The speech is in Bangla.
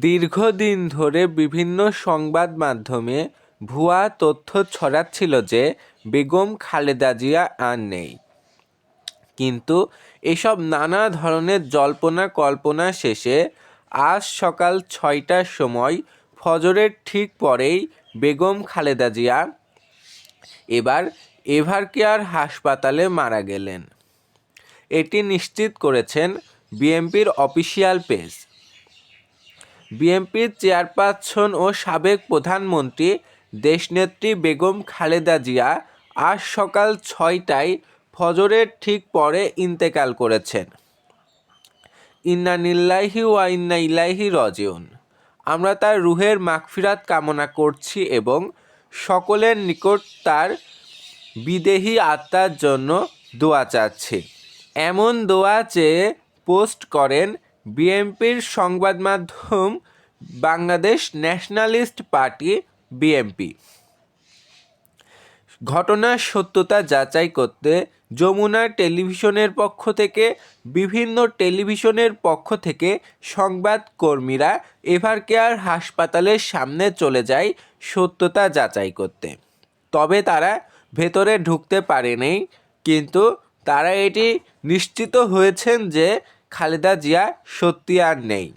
দীর্ঘদিন ধরে বিভিন্ন সংবাদ মাধ্যমে ভুয়া তথ্য ছড়াচ্ছিল যে বেগম খালেদা জিয়া আর নেই। কিন্তু এসব নানা ধরনের জল্পনা কল্পনা শেষে আজ সকাল ৬টার সময় ফজরের ঠিক পরেই বেগম খালেদা জিয়া এবার এভারকেয়ার হাসপাতালে মারা গেলেন। এটি নিশ্চিত করেছেন বিএনপির অফিসিয়াল পেজ। বিএনপির চেয়ারপারসন ও সাবেক প্রধানমন্ত্রী দেশনেত্রী বেগম খালেদা জিয়া আজ সকাল ৬টায় ফজরের ঠিক পরে ইন্তেকাল করেছেন। ইন্না লিল্লাহি ওয়া ইন্না ইলাইহি রাজিউন। আমরা তার রুহের মাগফিরাত কামনা করছি এবং সকলের নিকট তার বিদেহী আত্মার জন্য দোয়া চাচ্ছি। এমন দোয়া চেয়ে পোস্ট করেন বিএনপির সংবাদ মাধ্যম বাংলাদেশ ন্যাশনালিস্ট পার্টি বিএনপি। ঘটনার সত্যতা যাচাই করতে যমুনা টেলিভিশনের পক্ষ থেকে বিভিন্ন টেলিভিশনের পক্ষ থেকে সংবাদকর্মীরা এভারকেয়ার হাসপাতালের সামনে চলে যায় সত্যতা যাচাই করতে। তবে তারা ভেতরে ঢুকতে পারেনি, কিন্তু তারা এটি নিশ্চিত হয়েছেন যে খালেদা জিয়া সত্যি আর নেই।